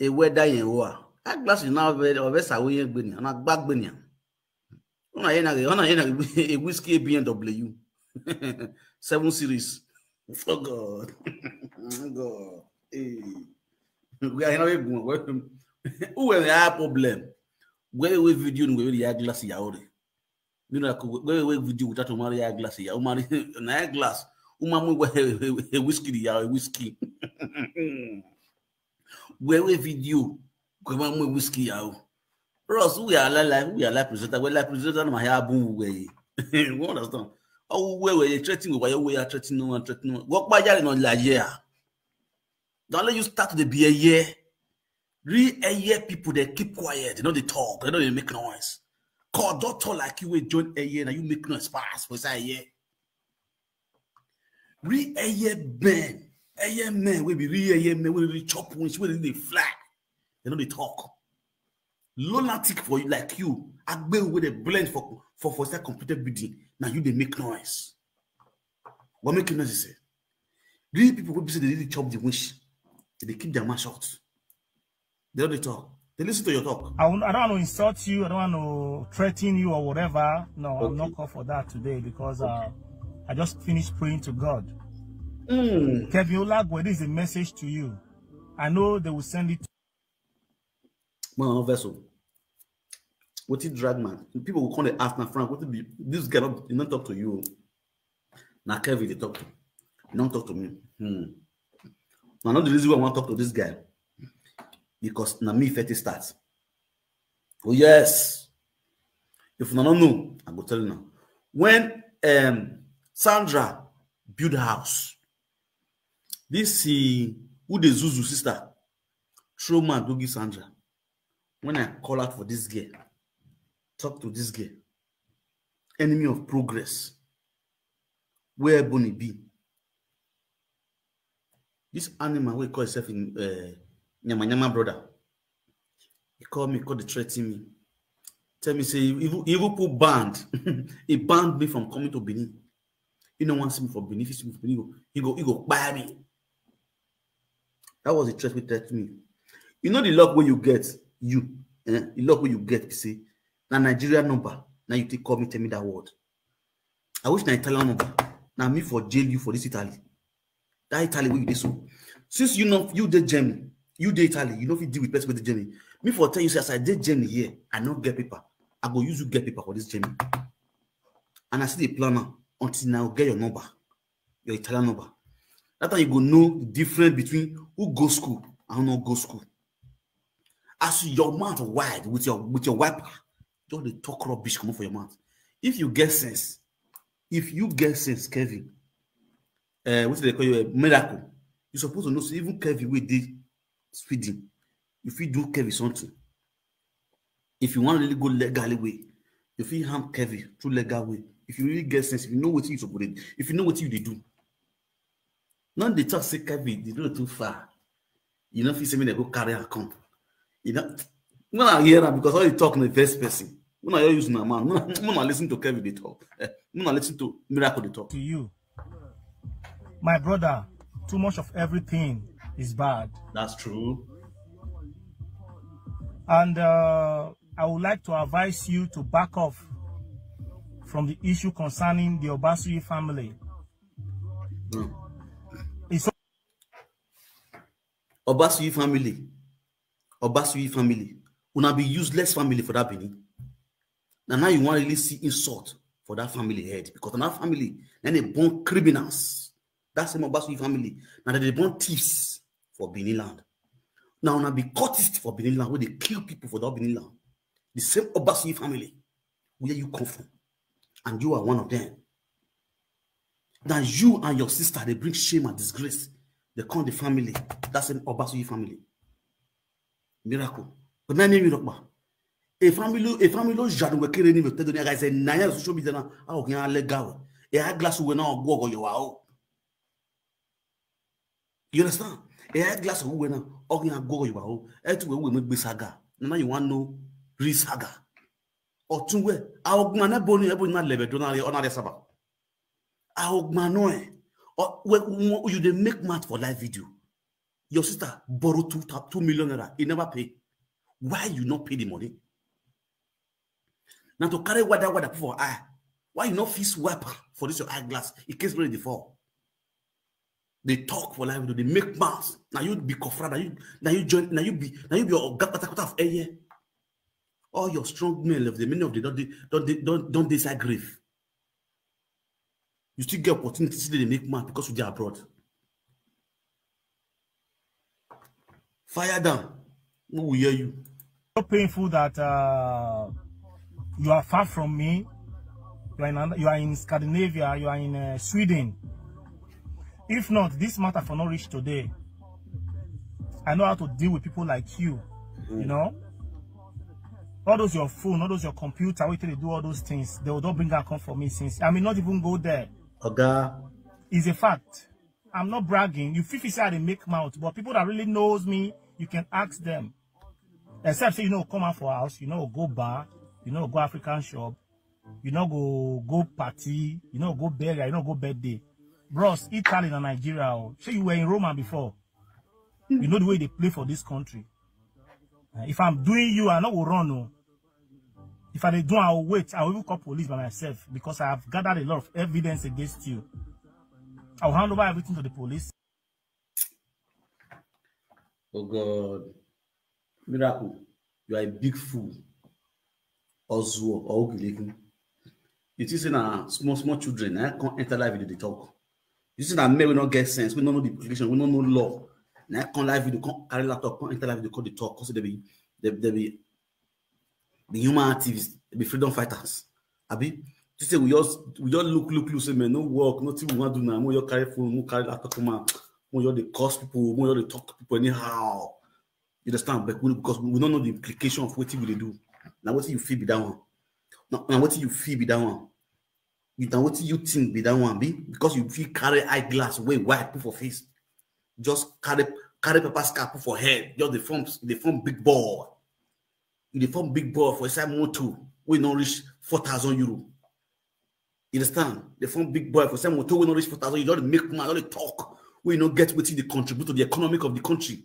a weather in war. A glass is now of a Sawi and a back binian. A whiskey BMW 7 series. Oh God. Oh God. Hey. We are not who will have problem? Where we video and we have glass yaori. You know, where we video without marry a glass ya, marry an glass. Umamu a whiskey ya whiskey. Where we video go whiskey ya. Ross, we are like presenter. We like presenter my hair boom way. You understand? Oh, where we threatening why we are threatening no one threatening. Walk by yard on la year. Don't let you start to be a year. Real a year people they keep quiet, they know they talk, they know they make noise. Call doctor like you will join a year and you make noise fast for a year. Real a year men will be real a year men will be chop winch, will they fly. They know they talk. Lunatic for you like you, I go with a blend for that computer building. Now you they make noise. What make noise say? Real people will be say they really chop the winch, they keep their mouth shut. They don't talk. They listen to your talk. I don't want to insult you. I don't want to threaten you or whatever. No, okay. I'm not called for that today because I just finished praying to God. Kevin Olagwe, this is a message to you. I know they will send it to my vessel. What is drag man? People will call the ask now, Frank. What be this guy? He not talk to you. Now Kevin, they talk to. He don't talk to me. Now not the reason why I want to talk to this guy. Because na me 30 starts. Oh yes. If you don't know, I go tell you now. When Sandra built a house, this who the Zuzu sister, Trauma go give Sandra. When I call out for this girl, talk to this girl, enemy of progress, where Bonnie be? This animal will call itself in Nyama brother. He called me, called the threatening me. Tell me, say, evil put banned. He banned me from coming to Benin. He don't want to see me for Benin. If he see me for Benin, he go buy me. That was the threat he threatened me. You know the luck where you get, the luck where you get, you see, now Nigeria number. Now you take call me, tell me that word. I wish na Italian number. Now me for jail you for this Italy. That Italy where you did so. Since you know you did Germany. You did Italy, you know if you deal with person with the journey. Me for tell you, say, as I did journey here, I don't get paper. I go use you get paper for this journey. And I see the planner until now get your number, your Italian number. That time you go know the difference between who go school and who not go school. As your mouth wide with your wiper, don't they talk rubbish come for your mouth. If you get sense, Kevin, what do they call you? A miracle. You're supposed to know. So even Kevin, we did. Sweden, if you do Kevin something, if you want to really go legal way, if you harm Kevin through legal way, if you really get sense, if you know what you supposed to do, if you know what you do. None they talk say Kevin, they go too far. You know, if you say me they go carry and come. You know, when I hear that because all you talk in the first person, when I use my man, when I listen to Kevin they talk, when I listen to Miracle they talk. To you, my brother, too much of everything is bad. That's true. And I would like to advise you to back off from the issue concerning the Osasuyi family. It's Osasuyi family. Will be useless family for that Benin. Now you want to really see insult for that family head because in that family, then they born criminals. That's the Osasuyi family. Now they born thieves for Benin land. Now be courtist for Benin land where they kill people for that Benin land. The same Osasuyi family where you come from. And you are one of them. Now you and your sister, they bring shame and disgrace. They call the family. That's an Osasuyi family. Miracle. But my name is Rokba. A family jadu we kere ni me tedo ni aga say na ya social media na a o yan legal. E ha glass we na ogwo go yo wa. You understand? A head glass of winner, or go you are, and to we make saga. Now you want no re saga. Or two way, our mana boni able not level, don't or not saba. Our manoe, or you they make math for live video. Your sister borrowed 2 million naira. He never pay. Why you not pay the money? Now to carry water for eye. Why you not fix wiper for this your eyeglass in case really they fall? They talk for life, they make mouths. Now you be kofra, now you join, now you be your gat of air. All your strong men of the many of the don't decide grief. You still get opportunity to make mouth because you are abroad. Fire down. Who will hear you? So painful that you are far from me. You are in Scandinavia. You are in Sweden. If not, this matter for not reach today. I know how to deal with people like you. You know, all those your phone, all those your computer, wait till they do all those things. They will not bring come for me since I may not even go there. Okay. It's a fact. I'm not bragging. You feel say they make mouth, but people that really knows me, you can ask them. Except say, you know, come out for house, you know, go bar, you know, go African shop, you know, go party, you know, go burial, you know, go birthday. Bros, Italy and Nigeria, say you were in Roma before. You know the way they play for this country. If I'm doing you, I know will run. No. If I do, I will wait. I will even call police by myself because I have gathered a lot of evidence against you. I'll hand over everything to the police. Oh God. Miracle. You are a big fool. Ozuo or Ogileki. It is in a small children. I can't enter live video they talk. You see that men will not get sense. We don't know the implication. We don't know law. Now I can't live video, can't carry laptop, can't enter live video, call the talk. Because they be human activists, they be freedom fighters. Abi, you say we just look, say man, no work, nothing we want to do now. We carry phone, we carry laptop, we they cost people, we they talk to people anyhow. You understand? But because we don't know the implication of what we do. Now what you feel be that one? Now what you feel be that one? Now what you think be that one be? Because you feel carry eyeglass way wide put for face. Just carry paper scarf put for head. Just they form big ball. They form big ball for a side motor. We not reach 4,000 euro. You understand? They form big ball for a side motor. We not reach 4,000. You don't make money. You don't talk. We not get what they contribute to the economic of the country.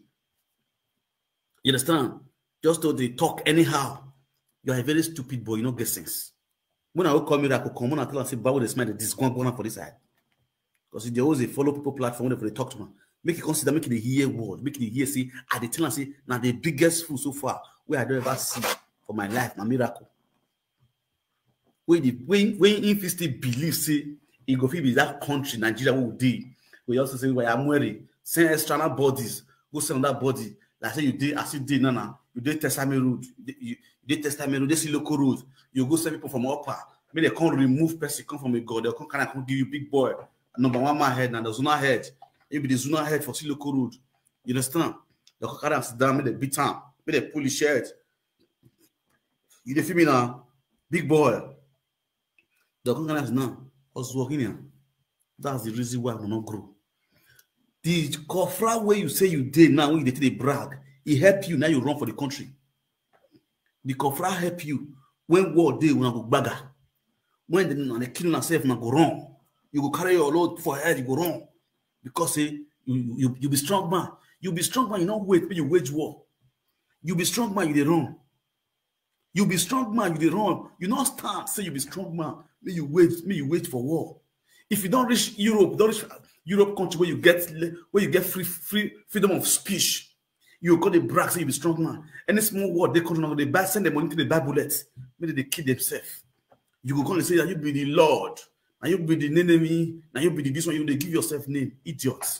You understand? Just though they talk anyhow. You are a very stupid boy. You don't get sense. When I will call Miracle, come on and tell and say, "Báwo they smile this going on for this side." Because if there was a follow people platform whenever they talk to me, make it consider, make it a hear word, make it a hear say, I dey tell and say, now the biggest fool so far where I don't ever see for my life, my Miracle. When if still believe say he go fit be that country, Nigeria will do. We also say where I'm wearing, send external bodies, go send on that body. Like say you did, as you did, Nana, you did Testament road, you did Testament road, this local road. You go send people from upper. Maybe they can't remove person, come from a god. They can't give you big boy. Number one man head, and the zona head. Maybe the zona head for local road. You understand? They can't sit down, maybe they beat him, maybe they pull his shirt. You feel me now? Big boy. They can't now. I was working here. That's the reason why I will not grow. The kofra way you say you did now, when you did the brag, it help you now. You run for the country. The kofra help you. When war day, when I go bagger, when they kill yourself, now go wrong. You go carry your load for head, you go wrong. Because you be strong man. You be strong man, you don't wait, but you wage war. You be strong man, you dey run. You be strong man, you dey run. You not start, say you be strong man, may you wait for war. If you don't reach Europe, country where you get freedom of speech. You go to brag, say you be strong man. Any small word they country they buy, send them money to the buy bullets. Maybe they kill themselves. You go and say that you be the Lord, and you be the enemy, and you be the this one. You they give yourself name, idiot.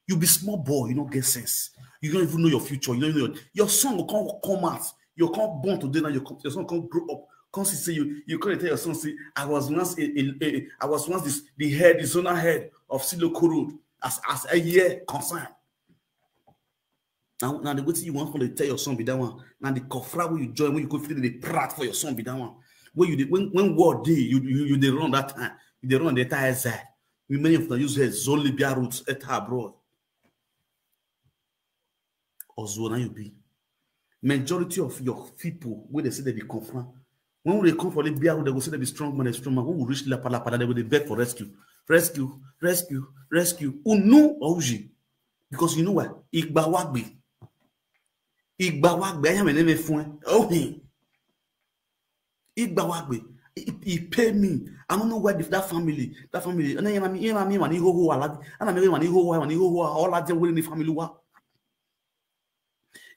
You be small boy, you don't get sense. You don't even know your future. You don't know your son will come out. You can't born today now. Your son can't grow up. Can't say you can't tell your son say I was once the zona head of Siloko Road as a year concern. Now the way you want to tell your son be that one. Now the kofra when you join, when you go feel the prat for your son be that one. When war day, you they run that time. They run the entire side. Many of them use heads only be roots at abroad. Or zona you be. Majority of your people where they say they be confront. When they come for the beer, they will say they be strong man, When we reach La Palapa, they will beg for rescue. Rescue. Unu or uji. Because you know what? Igba wagbe. I am a name phone. Oh, Igba wagbe. He paid me. I don't know where that family. And then I mean, who are and I mean, who are all at the will in the family.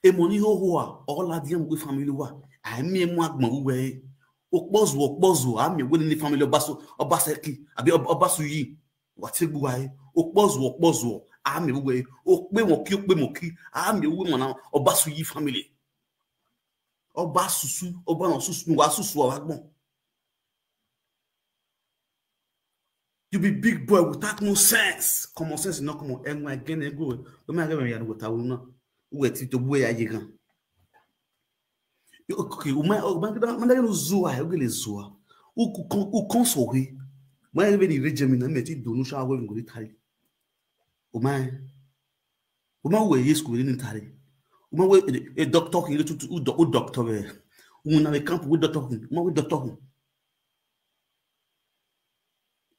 A money who are all at the with family. I mean, Magma way. Okbozu, I'm within the family of Obaseki, Abi Obasuyi, what's it why? Okbozu, I'm away, Okbemoki, I'm a woman of Obasuyi family. Obasusu, Obanosusu, Wasusu, you be big boy without no sense. Common sense is not common. And again, go. The man going to go to wait to where I can. Okay, man, Zua, really Zua. Who console? When I really read Gemini, I met it, don't shower and go to Italy. Oh, man, where is school in Italy? A doctor talking to doctor. When I camp with the talking, with the talking.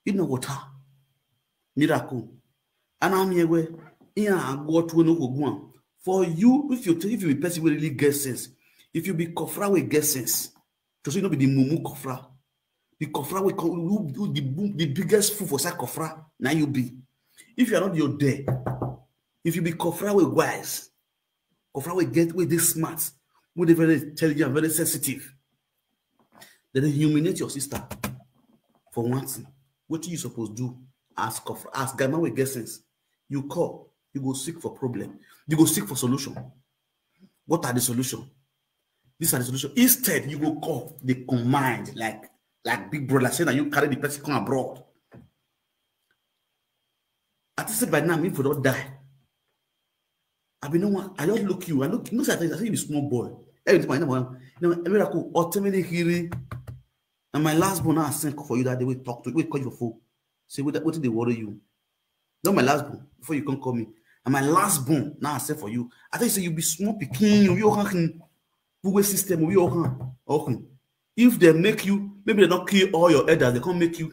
You know what? Miracle. And I'm here where I go to no go. For you, if you be person will really get sense, if you be kofra with get sense, because you know be the mumu kofra. The kofra will do the biggest fool for that kofra. Now you be. If you are not your there, if you be kofra with wise, kofra will get with this smart, with the very intelligent, very sensitive, then they humiliate your sister for one thing. What do you supposed to do? Ask Gama with get sense. You call, you go seek for problem, you go seek for solution. What are the solution? These are the solution. Instead, you go call the command like big brother saying that you carry the person come abroad. I said by now, me for don't die. I be no one. I just look you. I look. You know, I say you small boy. Everything I know. You know, miracle. Ultimately hearing. And my last born now I sent for you that they will talk to you. Wait, call your phone. Say what did they worry you? Not my last born before you can call me. And my last born now I sent for you. I think say you be small picking. You can Google system. Okay. If they make you, maybe they don't kill all your elders. They can't make you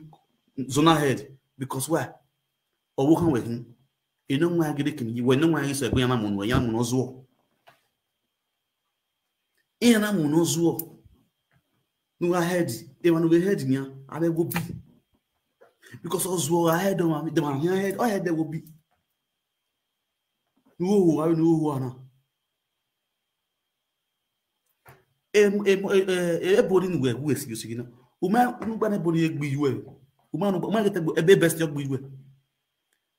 zona head because why? Or working with him. You know why I get it. You know why I say going on when I'm on Zoo. And I'm on Zoo. No, I heard they want to be head me. I will be because also I had them. The man I had there will be. No, I know who are now. Everybody where who is you saying? Uma body be you. Uma get a best job be you.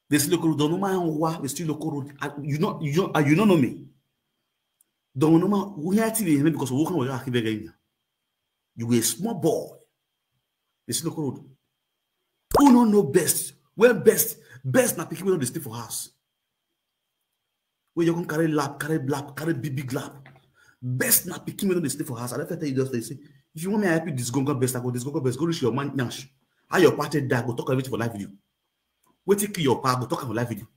This local don't know my own wa. We still local. You don't know me. Don't know my we had to because we can work again. You were a small boy. This local road. Who know best? Where best na people don't stay for house. Where you can carry lap, carry black, carry big lap. Best na people don't stay for house. I tell you just they say, if you want me happy, this gonga best, I go this gonga best. Go reach your man nyash. How your party die, go talk everything for live video. Wait till your part, go talk for live video.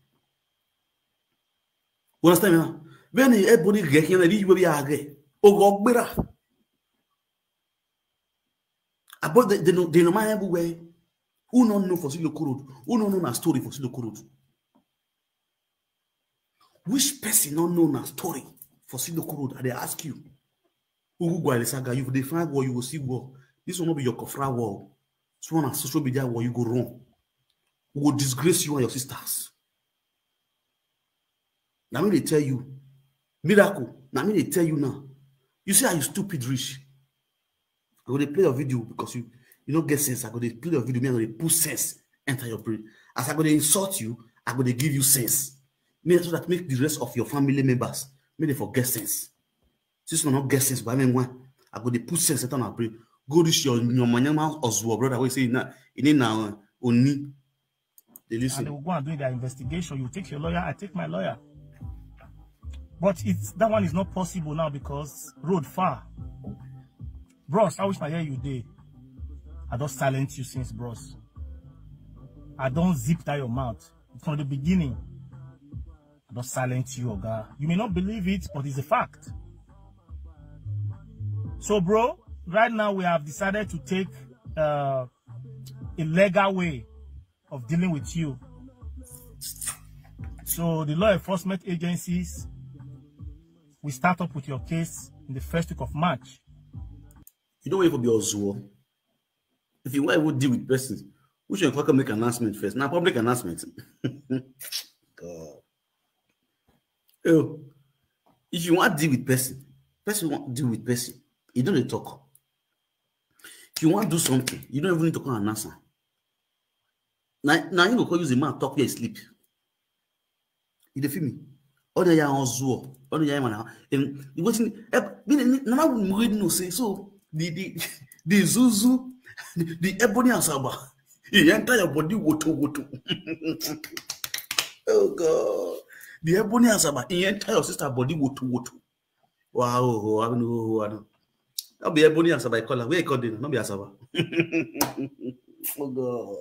You understand me now? When everybody get here, they will be agree. Oh, go better. About they know my everywhere. Who don't know for Siloko Road? Who don't know a story for Siloko Road? Which person don't know a story for Siloko Road? And they ask you, who go saga? You define war, you will see war. This will not be your kofra war. So on a social media war, you go wrong. We will disgrace you and your sisters. Now me they tell you, miracle. Now me they tell you now. You see how you stupid rich. I go to play a video because you don't get sense. I go to play a video, me I go to put sense enter your brain. As I go to insult you, I go to give you sense. Me so that make the rest of your family members may they forget sense. Since you not get sense, but I mean one, I go to put sense enter our brain. Go reach your manyama Oswo brother. We say now only they listen. And they will go and do their investigation. You take your lawyer, I take my lawyer. But that one is not possible now because road far. Bros, I wish I hear you day. I don't silence you since, bros. I don't zip that your mouth. From the beginning, I don't silence you, Oga. You may not believe it, but it's a fact. So, bro, right now we have decided to take a legal way of dealing with you. So the law enforcement agencies will start up with your case in the first week of March. You don't wait for the Ozuo. If you want to deal with persons, we should make an announcement first. Now, public announcement. God. Oh, if you want to deal with person want to deal with person. You don't need to talk. If you want to do something, you don't even need to call an answer. Now you go use the man talk where he sleep. You feel me? Other ya Ozuo. Other ya man. And you watching. Now we no say so. The Zuzu, the Ebony Asaba. He enter your body woto. Oh God. The Ebony Asaba, he enter your sister body woto. Wow, I know. I'll be Ebony Asaba, I call her. Where you call them? Not be Asaba. Oh God.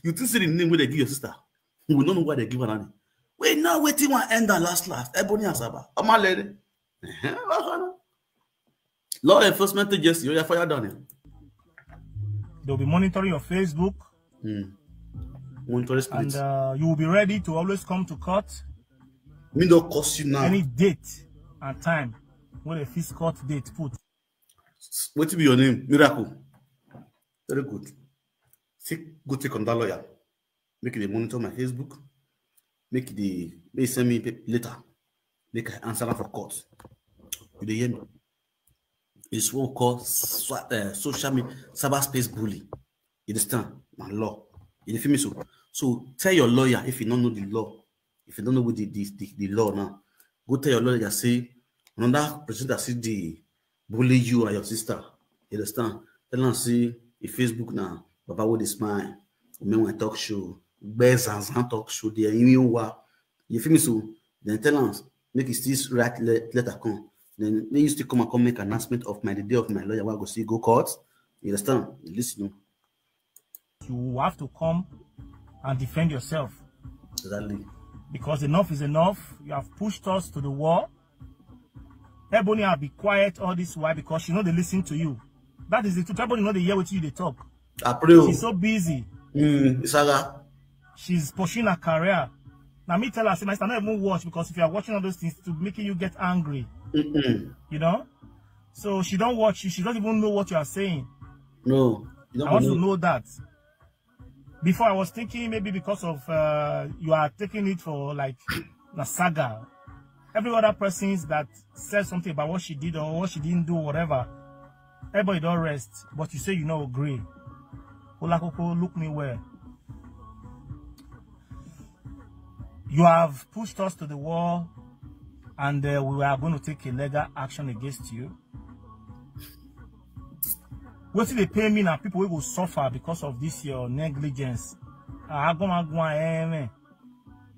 You think see the name where they give your sister? You will not know why they give her name. Wait, now waiting one end that last. Ebony Asaba. I'm a lady. Law enforcement agency, you are fired down. They'll be monitoring your Facebook. And you will be ready to always come to court. Me don't cost you now. Any date and time when a fixed court date put. What will be your name? Miracle. Very good. Go take on that lawyer. Make it monitor my Facebook. Make send me later. Make I answer for court. You hear me? It's what called social media cyberspace bully. You understand? My law. You feel me? So tell your lawyer if you don't know the law. If you don't know what the law now, go tell your lawyer that say another person that see the bully you and your sister. You understand? Tell them see if Facebook now, Baba with this man, Umenwan talk show, Bezanzan talk show, the you feel me? So then tell them make it still right letter come. Then they used to come and make an announcement of the day of my lawyer. Where I go see go court. You understand? You listen. You have to come and defend yourself. Exactly. Because enough is enough. You have pushed us to the wall. Ebony will be quiet all this while because she know they listen to you. That is the truth. Ebony know they hear what you they talk. April. She's so busy. Saga. She's pushing her career. Now me tell her, say, I don't even watch because if you are watching all those things to making you get angry. You know? So she don't watch you. She doesn't even know what you are saying. No. I want to know that. Before I was thinking maybe because of you are taking it for like a saga. Every other person that said something about what she did or what she didn't do, whatever, everybody don't rest. But you say you don't agree. Olakoko, look me well. You have pushed us to the wall, and we are going to take a legal action against you. What do they pay me now? People will suffer because of this your negligence.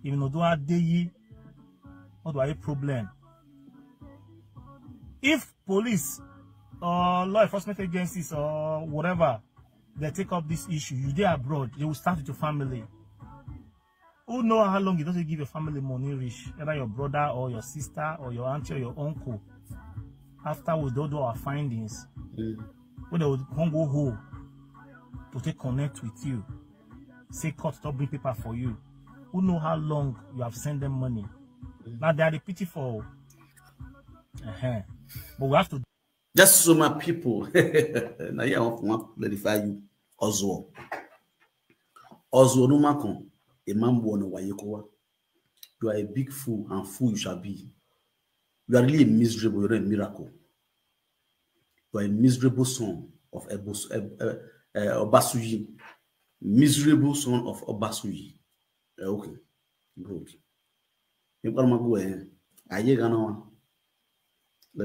Even though do a day, what do I problem? If police or law enforcement agencies or whatever they take up this issue, you there abroad, they will start with your family. Who know how long it doesn't give your family money reach, either your brother or your sister or your auntie or your uncle. After we do our findings, when they will come go home to take connect with you, say court to bring paper for you. Who know how long you have sent them money? Now they are the pitiful. But we have to. Just so my people. Now you want to clarify you. Ozuo no makon. A man born in Wayekowa. You are a big fool, and fool you shall be. You are really a miserable, you're a miracle. You are a miserable son of Osasuyi. Miserable son of Osasuyi. Okay, good. Let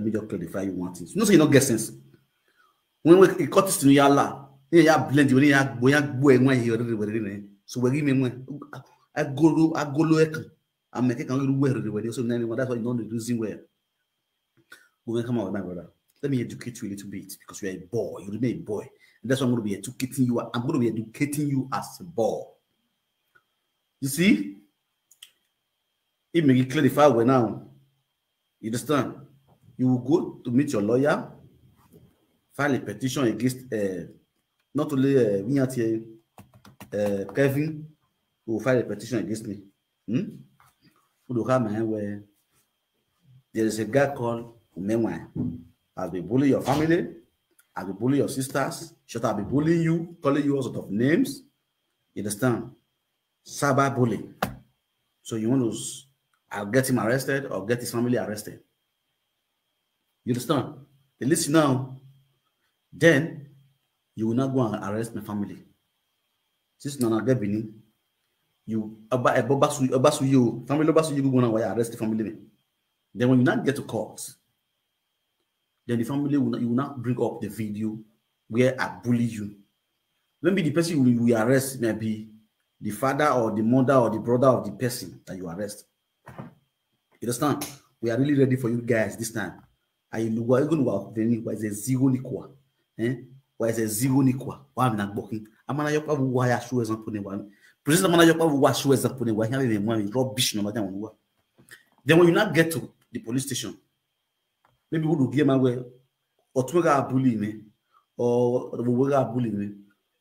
me just clarify you one thing. You know, so you don't get sense. When we cut this to Yala, you blend you so we give me I go I'm making a little weird already. So that's why you know the reason where we come out, my brother. Let me educate you a little bit because you are a boy, you remain a boy. And that's why I'm going to be educating you. I'm going to be educating you as a boy. You see? It may clarify well now. You understand? You will go to meet your lawyer, file a petition against not only Kevin will file a petition against me. where there is a guy called Umenwan. I'll be bullying your family. I'll be bullying your sisters. Should I be bullying you, calling you all sort of names? You understand? Cyber bullying. So you want to, I'll get him arrested or get his family arrested. You understand? They listen now. Then you will not go and arrest my family. Since Nana Gebini, you family go and arrest the family. Then when you not get to court, then the family will not, you will not bring up the video where I bully you. Maybe the person you arrest may be the father or the mother or the brother of the person that you arrest. You understand? We are really ready for you guys this time. Are you going to venue? Why is a zero nikwa? Why is a zero nikwa? Why am I not working? I'm not your problem. Why I show as I'm putting one. President, I'm not your problem. Why show as I'm putting one. Having one rubbish no matter what. Then when you not get to the police station, maybe we will give my way or to a bully me or we are bullying me.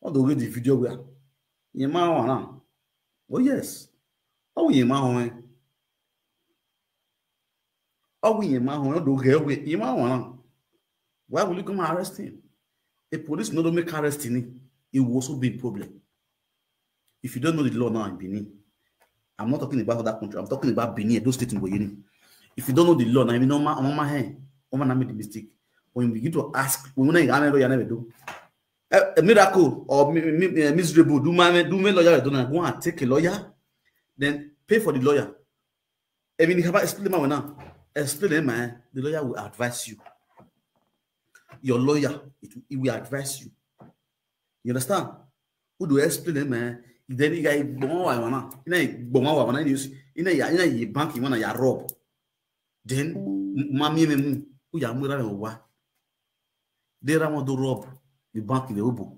Or the way the video where you ma oh yes. Oh you ma oh we ma do get you ma why will you come arrest him? A police not make arrest him, it will also be a problem. If you don't know the law now in Benin, I'm not talking about that country, I'm talking about Benin, those states in Benin. If you don't know the law, now you know my hand, I made the mistake. When you begin to ask, when you never do a miracle or miserable, do my lawyer, don't go and take a lawyer, then pay for the lawyer. I mean, you have explain my now. Explain, man. The lawyer will advise you. Your lawyer, it will advise you. You understand? Who do explain, man? Then you guys bank you wanna rob. Then mommy who ya mura they want to rob the bank in the Ubu.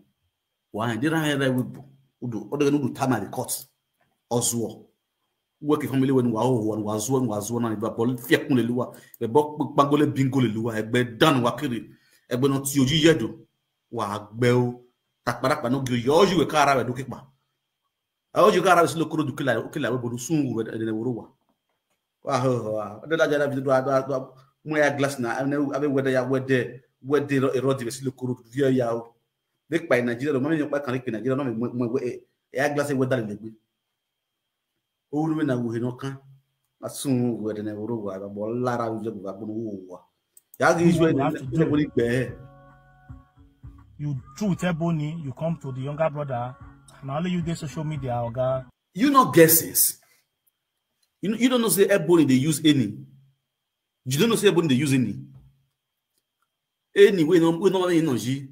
Why they don't have that Ubu? Do time at the courts. Oswo. Work family when was one and about Fiakunde Lua, the Bangole Bingo Lua, a bed done Wakiri, a bonot Yoji Wa Bell, Takbarak, no you a car I do kickma. I you got us look to kill soon with the Urua. Wow, the Laja Moya glass now. I know whether where they erotic look via Yao. Make by Nigeria, the money of my country, Nigeria, no air glass with that. Old men are who can as soon with an Urua, but Lara with the you truth Ebony, you come to the younger brother, and all you do social media, Oga. You know guesses. You don't know say Ebony they use any. You don't know say Ebony they use any. Anyway, no energy.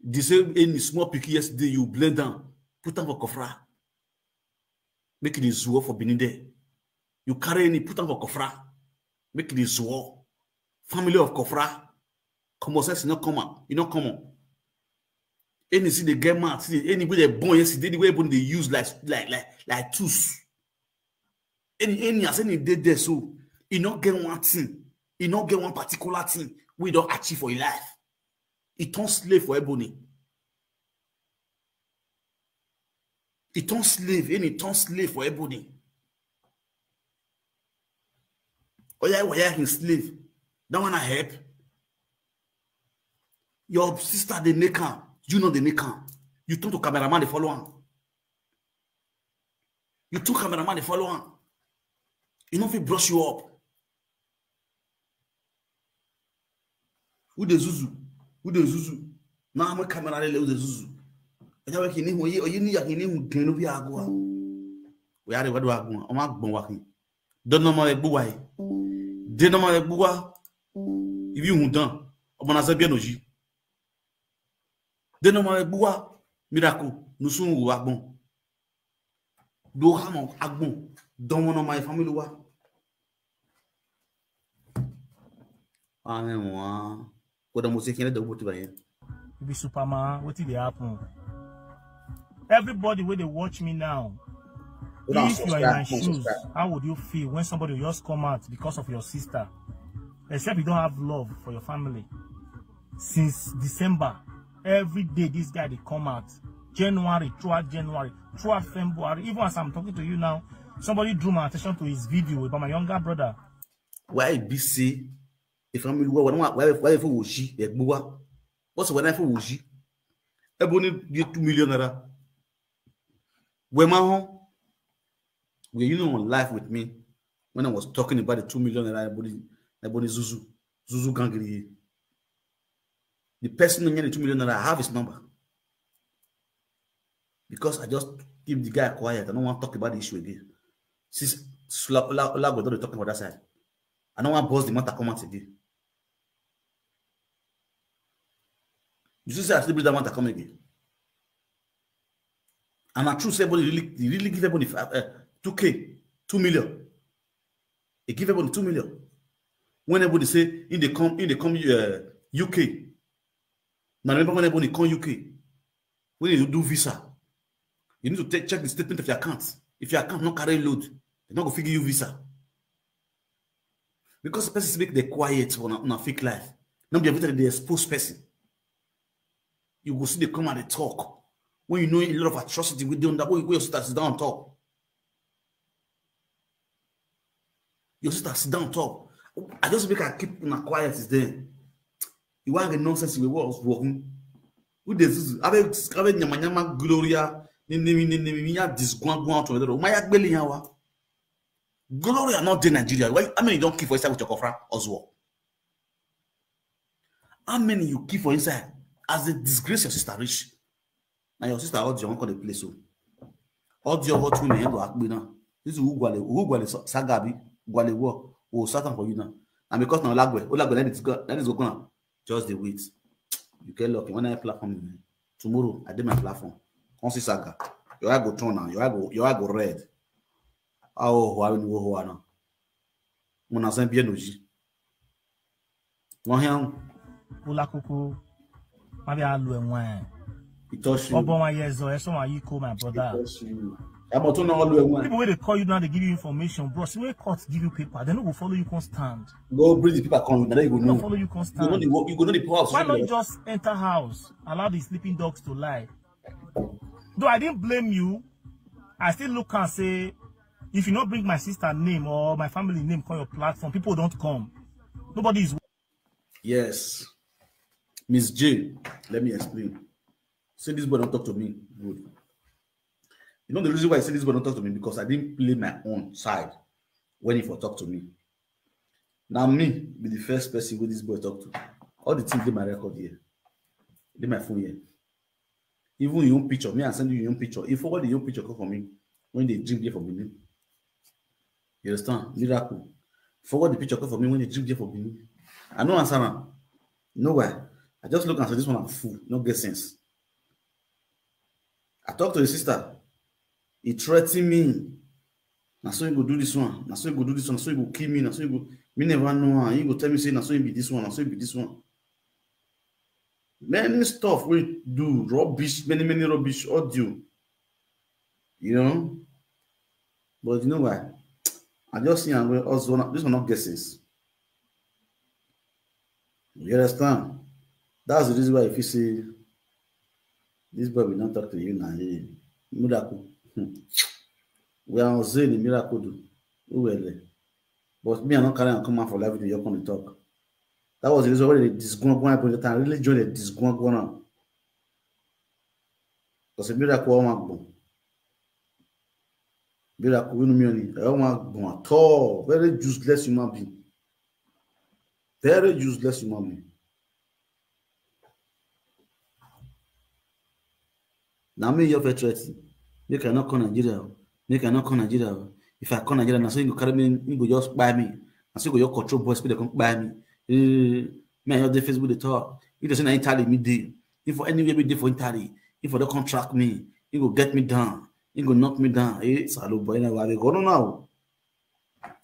The same any small picky yesterday you blend down, put them for kofra. Make it a zoo for Benin there. You carry any, put them for kofra. Make it a zoo. Family of kofra. Come sense not come on. You know come on. Any see the get mad. See anybody they born yesterday. Anyway, they use like tools. Any as any day there so. You not get one thing. You not get one particular thing. We don't achieve for your life. It turns slave for Ebony. It turns slave, and it turns slave for Ebony. Oh yeah, why his slave? That one I help. Your sister they make her. You know they make her. You turn to cameraman they follow her. You took cameraman they follow her. You know if he brush you up. Who the Zuzu? Who the Zuzu? Now I'm a camera who the Zuzu. I know he knew you need to be a go. We are what do I go? I'm not working. Don't know my boy. Don't know my boy. If you done, I'm gonna say bien oji. Don't know my boy. Miracle. Nous sommes au agbon. Do hamon agbon. Don't know my family wa. Amen wa. What the music in the boat by him. Be Superman, what did they happen? Everybody where they watch me now, if you are in my shoes, how would you feel when somebody just come out because of your sister? Except you don't have love for your family. Since December, every day this guy they come out. January, throughout February, even as I'm talking to you now, Somebody drew my attention to his video about my younger brother. Why BC? If I'm why for Wushi, the Bua? What's when I for Wushi? Ebony get 2 million naira. When my home, were you know on live with me when I was talking about the 2 million naira Ebony Zuzu Gangri? The person who the 2 million naira, I have his number. Because I just keep the guy quiet. I don't want to talk about the issue again. Since Lago don't talk about that side. I don't want to boss the matter come out again. You see, I still believe that matter come again. And I true say everybody really give everybody 2K, 2 million. They give everybody 2 million. When everybody say in the come UK. Now remember when everybody come UK, when you do visa, you need to check the statement of your account. If your account not carry load, they're not gonna figure you visa. Because the person make the quiet on a fake life. Now be everything they expose person. You go see they come and they talk. When you know a lot of atrocity with them, that way your sister sit down on top. Your sister sit down on top. I just make her keep in a quiet is there. You want the nonsense we was working. Who this? I have nyama Gloria. Gloria not in Nigeria. Why? How many you don't keep for inside with your cofra as well? How many you keep for inside as a disgrace your sister rich? Now your sister audio won't call the place so. Audio what we name go now. This is who Sagabi Gwale war or Satan for you now. And because now Lagwe let it go now. Just the wait. You get lucky when I platform tomorrow. I did my platform. On see Saga. Your eye go turn now. Your eye go red. Oh, why we go now? When I send Bienoji. One hand. Ulakuku. Maybe I'll do one. It touch you. Obama years or so you call my brother. People when they call you now, they give you information, bro. See when courts give you paper, they don't go follow you constant. Go bring the people come. Then you go know. Follow you constant. You go know the power of. Why not just enter house, allow the sleeping dogs to lie? Though I didn't blame you, I still look and say, if you not bring my sister name or my family name on your platform, people don't come. Nobody is. Yes, Miss J. Let me explain. Say this boy don't talk to me. Good. You know the reason why I say this boy don't talk to me because I didn't play my own side when he for talk to me. Now me be the first person who this boy talk to. All the things in my record here, in my phone here. Even your own picture, me I send you your own picture. If forward the own picture come from me when they drink here for me. You understand? Miracle. Forward the picture come from me when they drink here for me. I know answer now. Nowhere. I just look and say this one I'm fool. No get sense. I talk to his sister. He threatened me. Now so you go do this one. Now so you go do this one. Now so you go kill me. Now so you go. Me never know. He go tell me say now so you be this one. Now so you be this one. Many stuff we do rubbish. Many rubbish audio. You know. But you know why? I just see and also this one not get sense. You understand? That's the reason why if you say this boy will not talk to you now. Miracle. We are saying the miracle do. But me, I'm not carrying and come out for live video. You're going to talk. That was the reason why they disgone. I really joined the disgone now. Because a miracle, miracle, we know me at all. Very useless human being. Very useless human being. Now me your threats. Make I not call Nigeria. Make I not call Nigeria. If I call Nigeria, now so you go carry me, you go just buy me. Now so you go your control boys, they come buy me. Me on the Facebook they talk. If there's an Italy me day. If for anywhere me day for Italy. If for the contract me, you go get me down. You go knock me down. Salo boy, now we go now.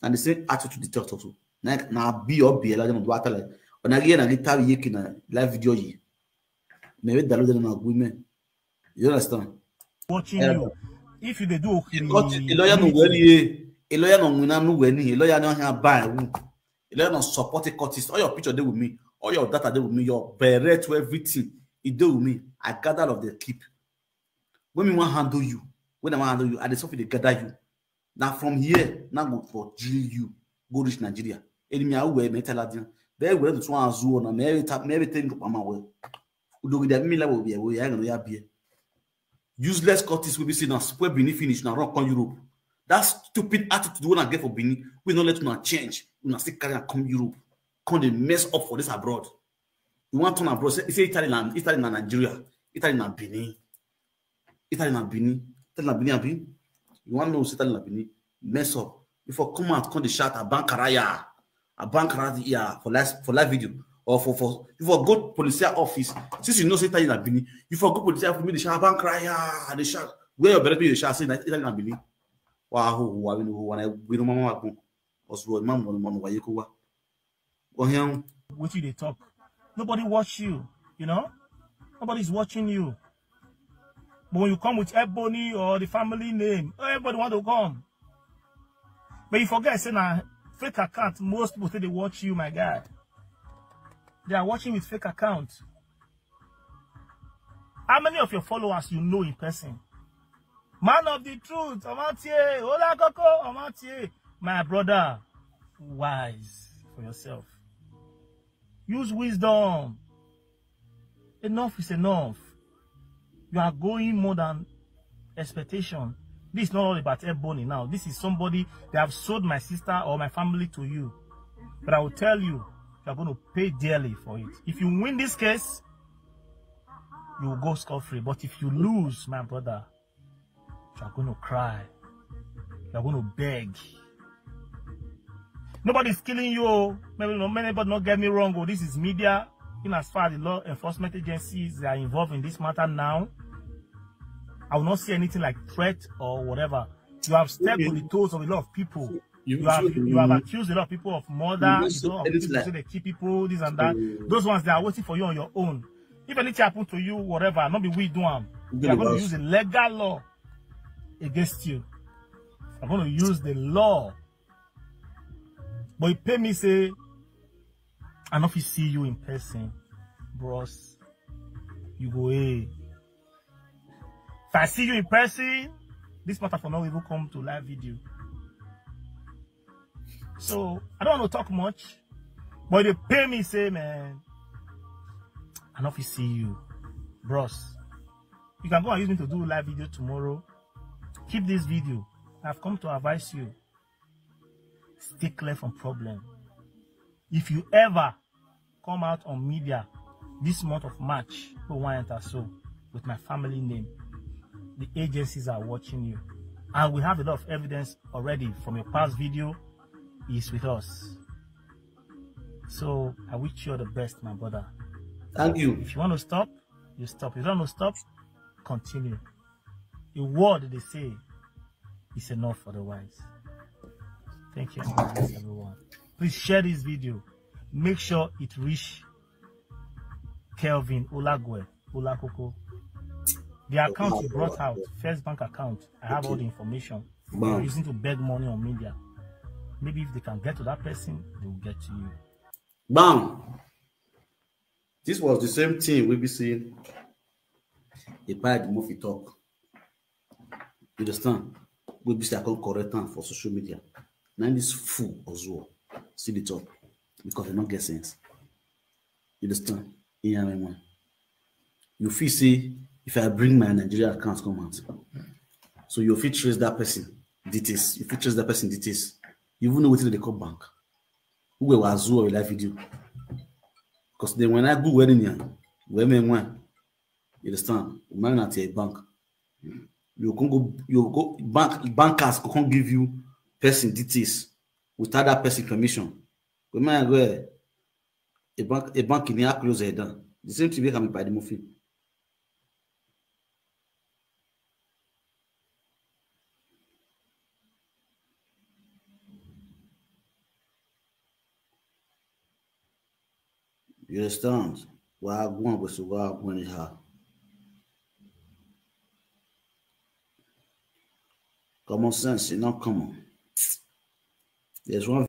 And the same attitude they talk to. Now be or be like them do like. When again I get tired yeki na live video yi. Me we download na women. You understand? Watching you. If you do a lawyer no worry, a lawyer no win no weni, a lawyer no have buy, a lawyer no support a courtist. All your picture there with me, all your data there with me, your beret to everything. It do with me. I gather of the keep. When me want handle you, when I want handle you, I just hope they gather you. Now from here, now go for GU, go reach Nigeria. Enemy are where metaladian. Very well to one zoo on everything to my way. Udo the mila will be away, I know be. Useless Curtis will be seen as where Benin finish now rock on Europe. That stupid attitude when I get for Benin, we don't let you change. We not still carry and come Europe. Come they mess up for this abroad. You want to turn abroad, say Italy and Nigeria, Italy and Benin. Italy and Benin. Italy and Benin. You want to know Italy and Benin? Mess up. Before come out, come the shout a bankaraya for live video. Or for go police office. Since you know Italy and Benin, you for go police office, me the shout bankaraya, the shout. Where you better be the shout say Italy and Benin. Wow, we don't mama Oslo, mama, why you go? What you they talk? Nobody watch you, you know? Nobody's watching you. But when you come with Ebony or the family name, everybody want to come. But you forget, say now fake account, most people say they watch you, my guy. They are watching with fake account. How many of your followers you know in person? Man of the truth, Omatie, Ola Koko, Omatie. My brother, wise for yourself. Use wisdom. Enough is enough. You are going more than expectation. This is not all about Ebony now. This is somebody that have sold my sister or my family to you. But I will tell you, you are going to pay dearly for it. If you win this case, you will go scot-free. But if you lose, my brother, you are going to cry. You are going to beg. Nobody's killing you. Maybe not get me wrong. Oh, this is media. In as far as the law enforcement agencies that are involved in this matter now, I will not see anything like threat or whatever. You have stepped on the toes of a lot of people. You have accused a lot of people of murder. You know, people say they kill people, this and that. Those ones, they are waiting for you on your own. If anything happens to you, whatever, not be we do them. They are going to use the legal law against you. They are going to use the law. But you pay me, say, I know if you see you in person, bros, you go, hey. If I see you in person, this matter for now will even come to live video. So, I don't want to talk much, but they pay me, say, man, I know if you see you, bros. You can go and use me to do live video tomorrow. Keep this video. I've come to advise you. Stay clear from problem. If you ever come out on media this month of March, with my family name, the agencies are watching you. And we have a lot of evidence already from your past video is with us. So I wish you all the best, my brother. Thank you. If you want to stop, you stop. If you don't want to stop, continue. A word they say is enough for the wise. Thank you, everyone. Please share this video. Make sure it reach Kelvin Olagwe Olakoko. The account you brought out, First Bank account, I have all the information. You're using to beg money on media. Maybe if they can get to that person, they will get to you. Bam! This was the same thing we be seeing. They buy the movie talk. You understand? We be saying correct for social media. Now this fool as well. See the talk. Because they don't get sense. You understand? You feel say if I bring my Nigeria accounts come out. So you feel trace that person details. You feel trace that person details. You even know what they call bank. Who will Azure live video? Because then when I go wedding here, Umenwan, you understand? Umenwan at a bank. You go bankers can't give you person details without that person permission. Umenwan go a bank in the close head down. The same thing can be by the movie. You understand? Why I want was to go when it happened. Common sense is not common. There's one